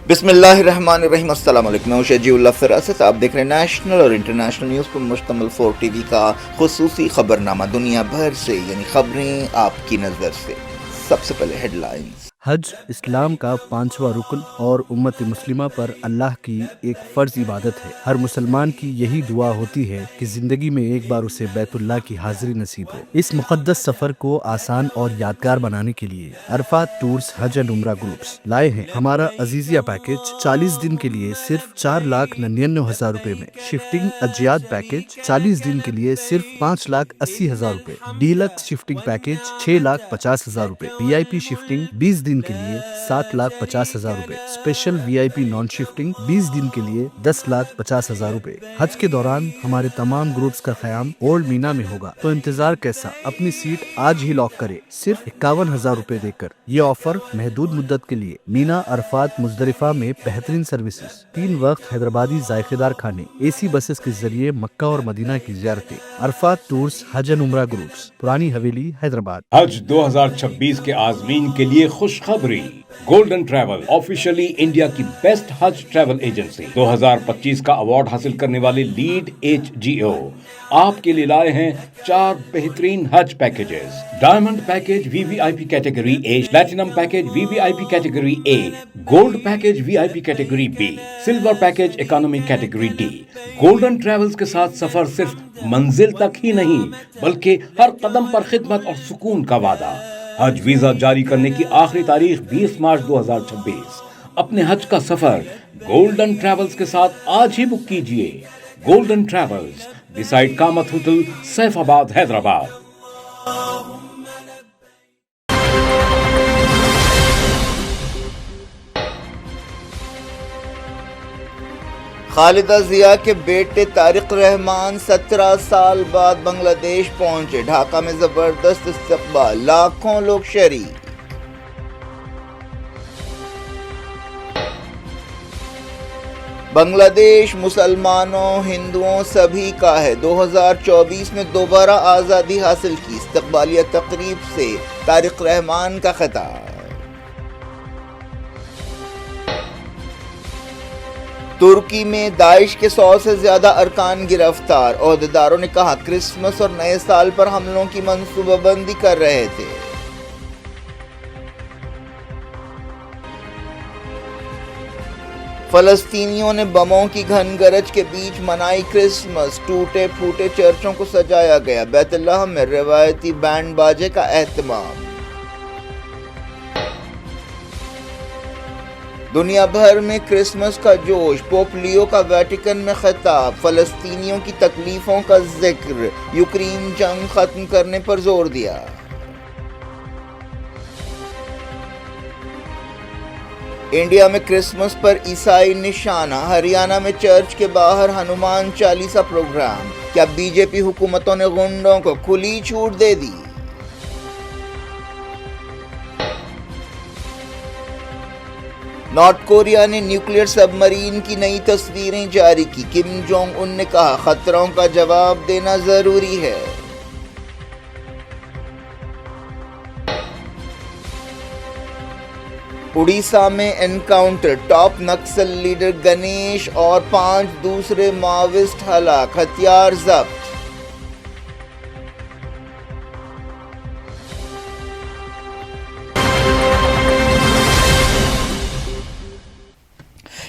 بسم اللہ الرحمن الرحیم، السلام علیکم، میں شجیع اللہ فراست، آپ دیکھ رہے ہیں نیشنل اور انٹرنیشنل نیوز پر مشتمل 4 ٹی وی کا خصوصی خبرنامہ دنیا بھر سے، یعنی خبریں آپ کی نظر سے۔ سب سے پہلے ہیڈ لائنز۔ حج اسلام کا 5واں رکن اور امت مسلمہ پر اللہ کی ایک فرض عبادت ہے۔ ہر مسلمان کی یہی دعا ہوتی ہے کہ زندگی میں ایک بار اسے بیت اللہ کی حاضری نصیب ہو۔ اس مقدس سفر کو آسان اور یادگار بنانے کے لیے عرفات ٹورز حج اینڈ عمرہ گروپس لائے ہیں ہمارا عزیزیہ پیکج 40 دن کے لیے صرف 4,99,000 روپے میں، شفٹنگ اجیاد پیکج 40 دن کے لیے صرف 5,80,000 روپے، ڈیلکس شفٹنگ پیکج 6,50,000 روپے، وی آئی پی شفٹنگ 20 دن کے لیے 7,50,000 روپے، اسپیشل وی آئی پی نان شفٹنگ 20 دن کے لیے 10,50,000 روپے۔ حج کے دوران ہمارے تمام گروپس کا قیام اولڈ مینا میں ہوگا، تو انتظار کیسا؟ اپنی سیٹ آج ہی لاک کرے صرف 51,000 روپے دے کر۔ یہ آفر محدود مدت کے لیے۔ مینا، عرفات، مزدلفہ میں بہترین سروسز، 3 وقت حیدرآبادی ذائقے دار کھانے، اے سی بسز کے ذریعے مکہ اور مدینہ کی زیارتیں۔ عرفات ٹورز حج اینڈ عمرہ گروپس، پرانی حویلی، حیدرآباد۔ حج 2026 کے عازمین کے لیے خوشخبری۔ گولڈن ٹریول آفیشلی انڈیا کی بیسٹ حج ٹریول ایجنسی، 2025 کا ایوارڈ حاصل کرنے والے لیڈ HGO آپ کے لیے لائے ہیں 4 بہترین حج packages. Diamond package VVIP category A، platinum package VVIP category A، gold package VIP category B، silver package economy category D۔ Golden travels کے ساتھ سفر صرف منزل تک ہی نہیں بلکہ ہر قدم پر خدمت اور سکون کا وعدہ۔ حج ویزا جاری کرنے کی آخری تاریخ 20 مارچ 2026۔ اپنے حج کا سفر گولڈن ٹریولز کے ساتھ آج ہی بک کیجئے۔ گولڈن ٹریولز، بیسائیڈ کامت ہوٹل، سیف آباد، حیدرآباد۔ خالدہ ضیاء کے بیٹے طارق رحمان 17 سال بعد بنگلہ دیش پہنچے، ڈھاکہ میں زبردست استقبال، لاکھوں لوگ شریک۔ بنگلہ دیش مسلمانوں، ہندوؤں سبھی کا ہے، 2024 میں دوبارہ آزادی حاصل کی، استقبالیہ تقریب سے طارق رحمان کا خطاب۔ ترکی میں داعش کے 100 سے زیادہ ارکان گرفتار، عہدیداروں نے کہا کرسمس اور نئے سال پر حملوں کی منصوبہ بندی کر رہے تھے۔ فلسطینیوں نے بموں کی گھن گرج کے بیچ منائی کرسمس، ٹوٹے پھوٹے چرچوں کو سجایا گیا، بیت اللہ میں روایتی بینڈ باجے کا اہتمام۔ دنیا بھر میں کرسمس کا جوش، پوپ لیو کا ویٹیکن میں خطاب، فلسطینیوں کی تکلیفوں کا ذکر، یوکرین جنگ ختم کرنے پر زور دیا۔ انڈیا میں کرسمس پر عیسائی نشانہ، ہریانہ میں چرچ کے باہر ہنومان چالیسا پروگرام، کیا بی جے پی حکومتوں نے غنڈوں کو کھلی چھوٹ دے دی؟ نارتھ کوریا نے نیوکلیئر سب مرین کی نئی تصویریں جاری کی، کم جونگ ان نے کہا خطروں کا جواب دینا ضروری ہے۔ اڑیسہ میں encounter, top Naxal leader Ganesh اور 5 دوسرے ماویسٹ ہلاک، ہتھیار ضبط۔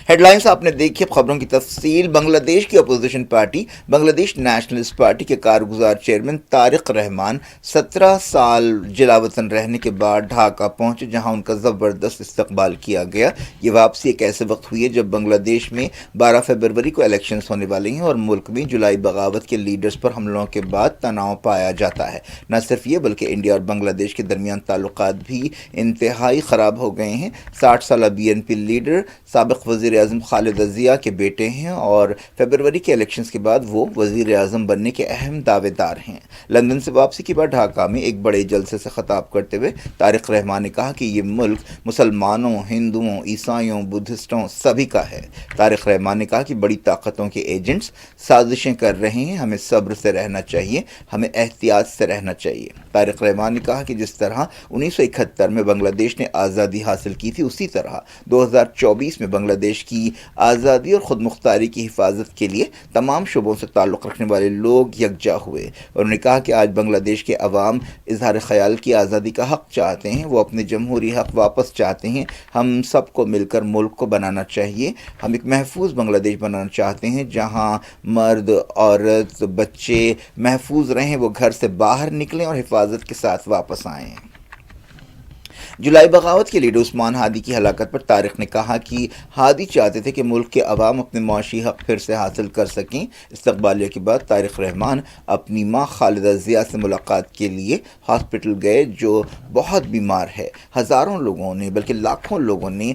ہیڈ لائنز آپ نے دیکھی، اب خبروں کی تفصیل۔ بنگلہ دیش کی اپوزیشن پارٹی بنگلہ دیش نیشنلسٹ پارٹی کے کارگزار چیئرمین طارق رحمان 17 سال جلا وطن رہنے کے بعد ڈھاکہ پہنچے، جہاں ان کا زبردست استقبال کیا گیا۔ یہ واپسی ایک ایسے وقت ہوئی ہے جب بنگلہ دیش میں 12 فروری کو الیکشنز ہونے والے ہیں اور ملک میں جولائی بغاوت کے لیڈرز پر حملوں کے بعد تناؤ پایا جاتا ہے۔ نہ صرف یہ بلکہ انڈیا اور بنگلہ دیش کے درمیان تعلقات بھی انتہائی خراب ہو گئے ہیں۔ 60 سالہ BNP لیڈر، سابق وزیر اعظم خالد ضیاء کے بیٹے ہیں اور فیبروری کے الیکشنز کے بعد وہ وزیر اعظم بننے کے اہم دعوے دار ہیں۔ لندن سے واپسی کے بعد ڈھاکہ میں ایک بڑے جلسے سے خطاب کرتے ہوئے طارق رحمان نے کہا کہ یہ ملک مسلمانوں، ہندوؤں، عیسائیوں، بدھسٹوں سبھی کا ہے۔ طارق رحمان نے کہا کہ بڑی طاقتوں کے ایجنٹس سازشیں کر رہے ہیں، ہمیں صبر سے رہنا چاہیے، ہمیں احتیاط سے رہنا چاہیے۔ طارق رحمان نے کہا کہ جس طرح 1971 میں بنگلہ دیش نے آزادی حاصل کی تھی، اسی طرح 2024 میں بنگلہ دیش کی آزادی اور خود مختاری کی حفاظت کے لیے تمام شعبوں سے تعلق رکھنے والے لوگ یکجا ہوئے۔ انہوں نے کہا کہ آج بنگلہ دیش کے عوام اظہار خیال کی آزادی کا حق چاہتے ہیں، وہ اپنے جمہوری حق واپس چاہتے ہیں۔ ہم سب کو مل کر ملک کو بنانا چاہیے۔ ہم ایک محفوظ بنگلہ دیش بنانا چاہتے ہیں جہاں مرد، عورت، بچے محفوظ رہیں، وہ گھر سے باہر نکلیں اور حفاظت کے ساتھ واپس آئیں۔ جولائی بغاوت کے لیڈر عثمان ہادی کی ہلاکت پر طارق نے کہا کہ ہادی چاہتے تھے کہ ملک کے عوام اپنے معاشی حق پھر سے حاصل کر سکیں۔ استقبالیہ کے بعد طارق رحمان اپنی ماں خالدہ ضیاء سے ملاقات کے لیے ہاسپٹل گئے جو بہت بیمار ہے۔ ہزاروں لوگوں نے بلکہ لاکھوں لوگوں نے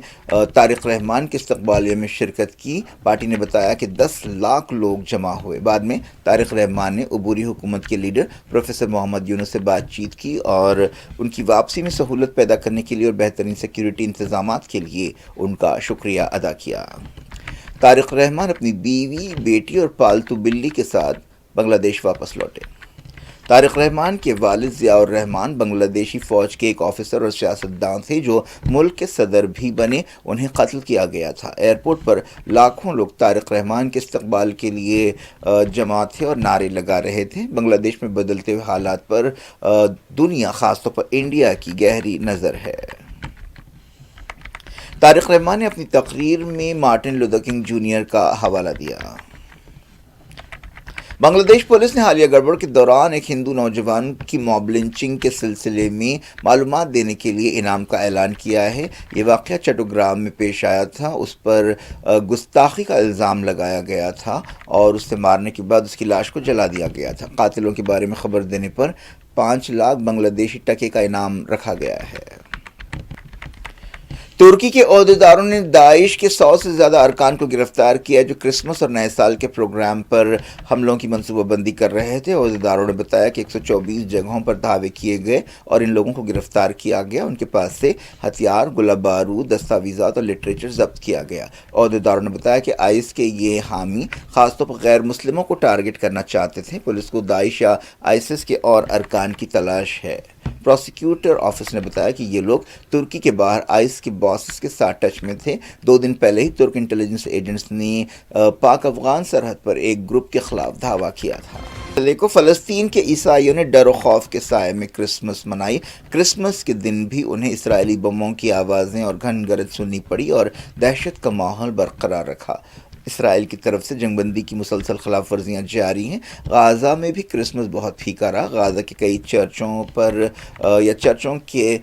طارق رحمان کے استقبالیہ میں شرکت کی۔ پارٹی نے بتایا کہ 10 لاکھ لوگ جمع ہوئے۔ بعد میں طارق رحمان نے عبوری حکومت کے لیڈر پروفیسر محمد یونس سے بات چیت کی اور ان کی واپسی میں سہولت پیدا کرنے کے لیے اور بہترین سیکیورٹی انتظامات کے لیے ان کا شکریہ ادا کیا۔ طارق رحمان اپنی بیوی، بیٹی اور پالتو بلی کے ساتھ بنگلہ دیش واپس لوٹے۔ طارق رحمان کے والد ضیاء الرحمان بنگلہ دیشی فوج کے ایک آفیسر اور سیاستداں تھے جو ملک کے صدر بھی بنے۔ انہیں قتل کیا گیا تھا۔ ایئرپورٹ پر لاکھوں لوگ طارق رحمان کے استقبال کے لیے جمع تھے اور نعرے لگا رہے تھے۔ بنگلہ دیش میں بدلتے ہوئے حالات پر دنیا، خاص طور پر انڈیا کی گہری نظر ہے۔ طارق رحمان نے اپنی تقریر میں مارٹن لوتھر کنگ جونیئر کا حوالہ دیا۔ بنگلہ دیش پولیس نے حالیہ گڑبڑ کے دوران ایک ہندو نوجوان کی موب لنچنگ کے سلسلے میں معلومات دینے کے لیے انعام کا اعلان کیا ہے۔ یہ واقعہ چٹوگرام میں پیش آیا تھا۔ اس پر گستاخی کا الزام لگایا گیا تھا اور اسے مارنے کے بعد اس کی لاش کو جلا دیا گیا تھا۔ قاتلوں کے بارے میں خبر دینے پر 5 لاکھ بنگلہ دیشی ٹکے کا انعام رکھا گیا ہے۔ ترکی کے عہدیداروں نے داعش کے 100 سے زیادہ ارکان کو گرفتار کیا جو کرسمس اور نئے سال کے پروگرام پر حملوں کی منصوبہ بندی کر رہے تھے۔ عہدیداروں نے بتایا کہ 124 جگہوں پر دھاوے کیے گئے اور ان لوگوں کو گرفتار کیا گیا۔ ان کے پاس سے ہتھیار، گولہ بارود، دستاویزات اور لٹریچر ضبط کیا گیا۔ عہدیداروں نے بتایا کہ آئس کے یہ حامی خاص طور پر غیر مسلموں کو ٹارگٹ کرنا چاہتے تھے۔ پولیس کو داعش یا آئسس کے اور ارکان کی تلاش ہے۔ پروسیکیوٹر آفس نے بتایا کہ یہ لوگ ترکی کے باہر آئس کے باسز کے ساتھ ٹچ میں تھے۔ 2 دن پہلے ہی ترک انٹیلیجنس ایجنٹس نے پاک افغان سرحد پر ایک گروپ کے خلاف دھاوا کیا تھا۔ کو فلسطین کے عیسائیوں نے ڈر و خوف کے سائے میں کرسمس منائی۔ کرسمس کے دن بھی انہیں اسرائیلی بموں کی آوازیں اور گھن گرج سننی پڑی اور دہشت کا ماحول برقرار رکھا۔ اسرائیل کی طرف سے جنگ بندی کی مسلسل خلاف ورزیاں جاری ہیں۔ غازہ میں بھی کرسمس بہت پھیکا رہا۔ غازہ کے کئی چرچوں پر یا چرچوں کے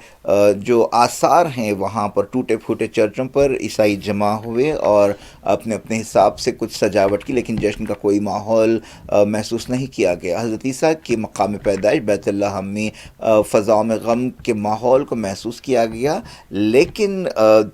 جو آثار ہیں وہاں پر ٹوٹے پھوٹے چرچوں پر عیسائی جمع ہوئے اور اپنے اپنے حساب سے کچھ سجاوٹ کی، لیکن جشن کا کوئی ماحول محسوس نہیں کیا گیا۔ حضرت عیسیٰ کے مقام پیدائش بیت اللہ میں فضاؤں میں غم کے ماحول کو محسوس کیا گیا، لیکن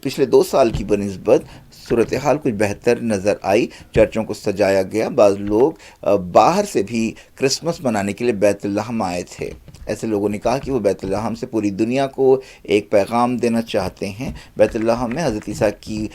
پچھلے 2 سال کی بنسبت صورتحال کچھ بہتر نظر آئی۔ چرچوں کو سجایا گیا۔ بعض لوگ باہر سے بھی کرسمس منانے کے لیے بیت اللہ آئے تھے۔ ایسے لوگوں نے کہا کہ وہ بیت اللہ سے پوری دنیا کو ایک پیغام دینا چاہتے ہیں۔ بیت اللہ میں حضرت عیسیٰ کی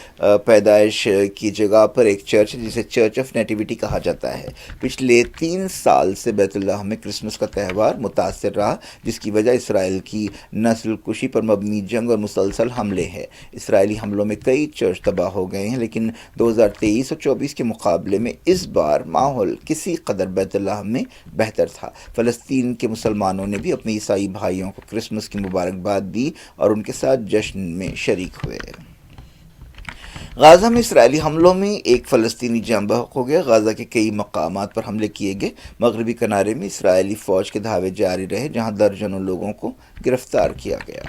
پیدائش کی جگہ پر ایک چرچ ہے جسے چرچ آف نیٹیویٹی کہا جاتا ہے۔ پچھلے 3 سال سے بیت اللہ میں کرسمس کا تہوار متاثر رہا، جس کی وجہ اسرائیل کی نسل کشی پر مبنی جنگ اور مسلسل حملے ہیں۔ اسرائیلی حملوں میں کئی چرچ تباہ ہو گئے ہیں، لیکن 2023 اور 24 کے مقابلے میں اس بار ماحول کسی قدر بیت اللہ میں بہتر تھا۔ فلسطین کے مسلمانوں نے بھی اپنے عیسائی بھائیوں کو کرسمس کی مبارکباد دی اور ان کے ساتھ جشن میں شریک ہوئے۔ غازہ میں اسرائیلی حملوں میں ایک فلسطینی جاں بحق ہو گیا۔ غازہ کے کئی مقامات پر حملے کیے گئے۔ مغربی کنارے میں اسرائیلی فوج کے دھاوے جاری رہے جہاں درجنوں لوگوں کو گرفتار کیا گیا۔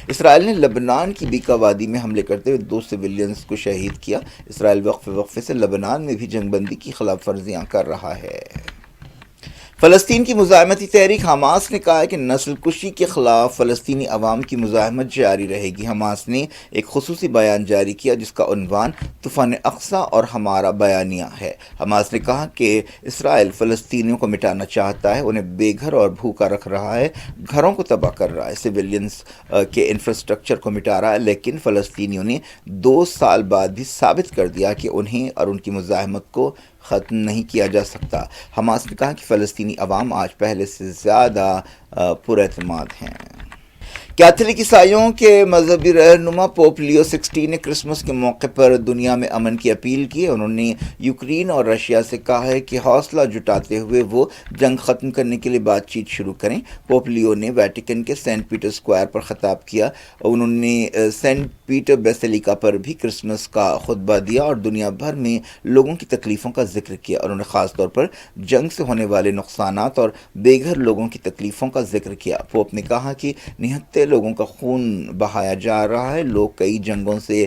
اسرائیل نے لبنان کی بیکا وادی میں حملے کرتے ہوئے 2 سویلینز کو شہید کیا۔ اسرائیل وقفے سے لبنان میں بھی جنگ بندی کی خلاف ورزیاں کر رہا ہے۔ فلسطین کی مزاحمتی تحریک حماس نے کہا ہے کہ نسل کشی کے خلاف فلسطینی عوام کی مزاحمت جاری رہے گی۔ حماس نے ایک خصوصی بیان جاری کیا جس کا عنوان طوفان اقصی اور ہمارا بیانیہ ہے۔ حماس نے کہا کہ اسرائیل فلسطینیوں کو مٹانا چاہتا ہے، انہیں بے گھر اور بھوکا رکھ رہا ہے، گھروں کو تباہ کر رہا ہے، سویلینز کے انفراسٹرکچر کو مٹا رہا ہے، لیکن فلسطینیوں نے 2 سال بعد بھی ثابت کر دیا کہ انہیں اور ان کی مزاحمت کو ختم نہیں کیا جا سکتا۔ حماس نے کہا کہ فلسطینی عوام آج پہلے سے زیادہ پراعتماد ہیں۔ کیتھولک عیسائیوں کے مذہبی رہنما پوپ لیو 16 نے کرسمس کے موقع پر دنیا میں امن کی اپیل کی ہے۔ انہوں نے یوکرین اور رشیا سے کہا ہے کہ حوصلہ جٹاتے ہوئے وہ جنگ ختم کرنے کے لیے بات چیت شروع کریں۔ پوپ لیو نے ویٹیکن کے سینٹ پیٹر اسکوائر پر خطاب کیا۔ انہوں نے سینٹ پیٹر بیسیلیکا پر بھی کرسمس کا خطبہ دیا اور دنیا بھر میں لوگوں کی تکلیفوں کا ذکر کیا۔ انہوں نے خاص طور پر جنگ سے ہونے والے نقصانات اور بے گھر لوگوں کی تکلیفوں کا ذکر کیا۔ پوپ نے کہا کہ نہتے لوگوں کا خون بہایا جا رہا ہے، لوگ کئی جنگوں سے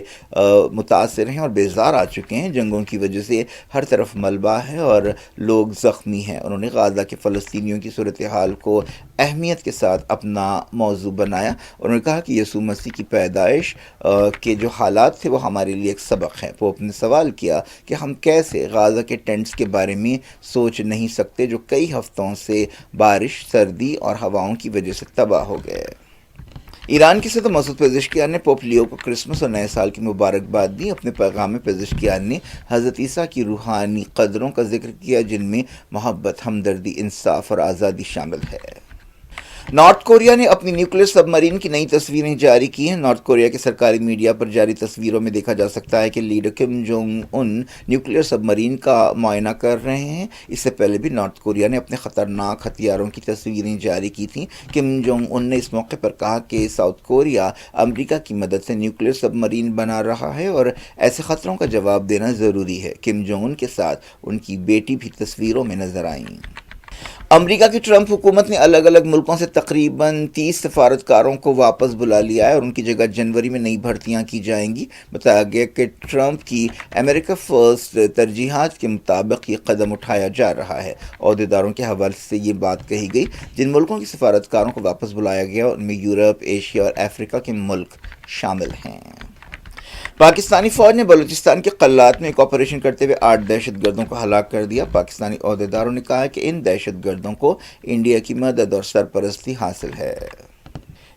متاثر ہیں اور بیزار آ چکے ہیں، جنگوں کی وجہ سے ہر طرف ملبہ ہے اور لوگ زخمی ہیں۔ انہوں نے غازہ کے فلسطینیوں کی صورتحال کو اہمیت کے ساتھ اپنا موضوع بنایا۔ انہوں نے کہا کہ یسوع مسیح کی پیدائش کے جو حالات تھے وہ ہمارے لیے ایک سبق ہے۔ پوپ نے سوال کیا کہ ہم کیسے غازہ کے ٹینٹس کے بارے میں سوچ نہیں سکتے جو کئی ہفتوں سے بارش، سردی اور ہواؤں کی وجہ سے تباہ ہو گئے۔ ایران کے صدر مسعود پزشکیان نے پوپ لیو کو کرسمس اور نئے سال کی مبارکباد دی۔ اپنے پیغام میں پزشکیان نے حضرت عیسیٰ کی روحانی قدروں کا ذکر کیا جن میں محبت، ہمدردی، انصاف اور آزادی شامل ہے۔ نارتھ کوریا نے اپنی نیوکلیئر سب مرین کی نئی تصویریں جاری کی ہیں۔ نارتھ کوریا کے سرکاری میڈیا پر جاری تصویروں میں دیکھا جا سکتا ہے کہ leader Kim Jong Un nuclear submarine کا معائنہ کر رہے ہیں۔ اس سے پہلے بھی نارتھ کوریا نے اپنے خطرناک ہتھیاروں کی تصویریں جاری کی تھیں۔ کم جونگ ان نے اس موقع پر کہا کہ ساؤتھ کوریا امریکہ کی مدد سے نیوکلیئر سب مرین بنا رہا ہے اور ایسے خطروں کا جواب دینا ضروری ہے۔ کم جونگ ان کے ساتھ ان کی بیٹی بھی تصویروں میں نظر آئیں۔ امریکہ کی ٹرمپ حکومت نے الگ الگ ملکوں سے تقریباً 30 سفارتکاروں کو واپس بلا لیا ہے اور ان کی جگہ جنوری میں نئی بھرتیاں کی جائیں گی۔ بتایا گیا کہ ٹرمپ کی امریکہ فرسٹ ترجیحات کے مطابق یہ قدم اٹھایا جا رہا ہے۔ عہدیداروں کے حوالے سے یہ بات کہی گئی۔ جن ملکوں کے سفارتکاروں کو واپس بلایا گیا ان میں یورپ، ایشیا اور افریقہ کے ملک شامل ہیں۔ پاکستانی فوج نے بلوچستان کے قلات میں ایک آپریشن کرتے ہوئے 8 دہشت گردوں کو ہلاک کر دیا۔ پاکستانی عہدیداروں نے کہا کہ ان دہشت گردوں کو انڈیا کی مدد اور سرپرستی حاصل ہے۔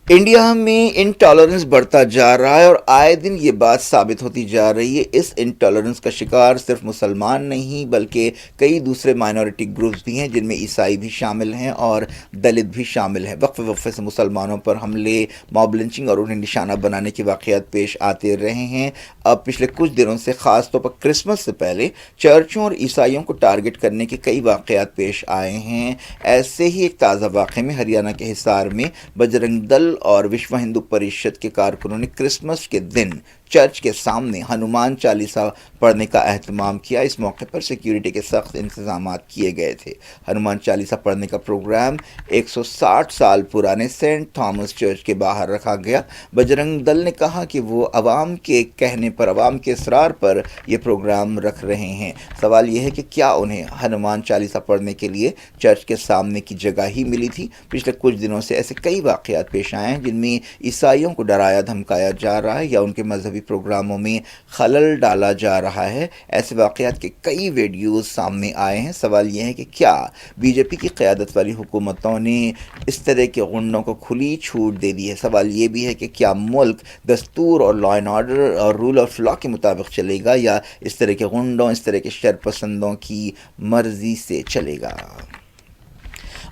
انڈیا میں انٹالرنس بڑھتا جا رہا ہے اور آئے دن یہ بات ثابت ہوتی جا رہی ہے۔ اس انٹالرنس کا شکار صرف مسلمان نہیں بلکہ کئی دوسرے مائنورٹی گروپس بھی ہیں جن میں عیسائی بھی شامل ہیں اور دلت بھی شامل ہیں۔ وقفے وقفے سے مسلمانوں پر حملے، موب لنچنگ اور انہیں نشانہ بنانے کے واقعات پیش آتے رہے ہیں۔ اب پچھلے کچھ دنوں سے خاص طور پر کرسمس سے پہلے چرچوں اور عیسائیوں کو ٹارگٹ کرنے کے کئی واقعات پیش آئے ہیں۔ ایسے ہی ایک تازہ واقعے میں ہریانہ کے حصار میں بجرنگ دل اور وشو ہندو پریشد کے کارکنوں نے کرسمس کے دن چرچ کے سامنے ہنومان چالیسا پڑھنے کا اہتمام کیا۔ اس موقع پر سیکیورٹی کے سخت انتظامات کیے گئے تھے۔ ہنومان چالیسا پڑھنے کا پروگرام 160 سال پرانے سینٹ تھامس چرچ کے باہر رکھا گیا۔ بجرنگ دل نے کہا کہ وہ عوام کے کہنے پر، عوام کے اصرار پر یہ پروگرام رکھ رہے ہیں۔ سوال یہ ہے کہ کیا انہیں ہنومان چالیسا پڑھنے کے لیے چرچ کے سامنے کی جگہ ہی ملی تھی؟ پچھلے کچھ دنوں سے ایسے کئی واقعات پیش آئے ہیں جن میں عیسائیوں کو ڈرایا دھمکایا جا رہا ہے یا ان کے مذہبی پروگراموں میں خلل ڈالا جا رہا ہے۔ ایسے واقعات کے کئی ویڈیوز سامنے آئے ہیں۔ سوال یہ ہے کہ کیا بی جے پی کی قیادت والی حکومتوں نے اس طرح کے غنڈوں کو کھلی چھوٹ دے دی ہے؟ سوال یہ بھی ہے کہ کیا ملک دستور اور لا اینڈ آرڈر اور رول آف لا کے مطابق چلے گا یا اس طرح کے غنڈوں، اس طرح کے شرپسندوں کی مرضی سے چلے گا؟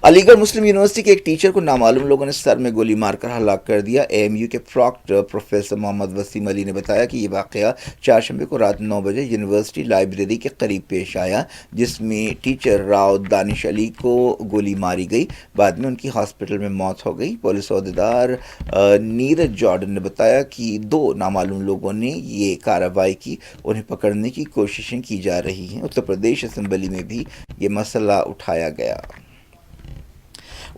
علی گڑھ مسلم یونیورسٹی کے ایک ٹیچر کو نامعلوم لوگوں نے سر میں گولی مار کر ہلاک کر دیا۔ اے ایم یو کے پراکٹر پروفیسر محمد وسیم علی نے بتایا کہ یہ واقعہ چہارشنبے کو رات 9 بجے یونیورسٹی لائبریری کے قریب پیش آیا جس میں ٹیچر راؤ دانش علی کو گولی ماری گئی۔ بعد میں ان کی ہاسپٹل میں موت ہو گئی۔ پولیس عہدیدار نیرج جارڈن نے بتایا کہ 2 نامعلوم لوگوں نے یہ کارروائی کی، انہیں پکڑنے کی کوششیں کی جا رہی ہیں۔ اتر پردیش اسمبلی میں بھی یہ مسئلہ اٹھایا گیا۔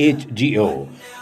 HGO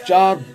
4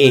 A,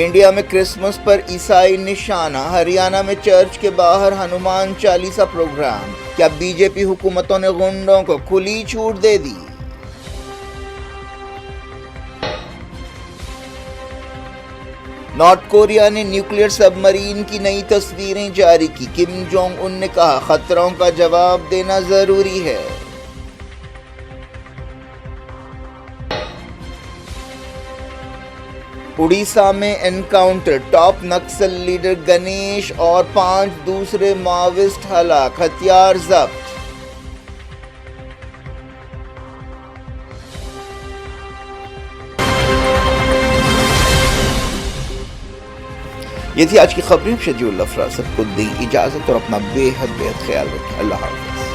انڈیا میں کرسمس پر عیسائی نشانہ، ہریانہ میں چرچ کے باہر ہنومان چالیسا پروگرام۔ کیا بی جے پی حکومتوں نے غنڈوں کو کھلی چھوٹ دے دی؟ نارتھ کوریا نے نیوکلیئر سب مرین کی نئی تصویریں جاری کی۔ کم جونگ ان نے کہا خطروں کا جواب دینا ضروری ہے۔ اڑیسہ میں encounter, top Naxal leader Ganesh اور 5 دوسرے ماویسٹ ہلاک، ہتھیار ضبط۔ یہ تھی آج کی خبریں۔ شجیع اللہ فراست کو دیں اجازت اور اپنا بے حد خیال رکھیں۔ اللہ حافظ۔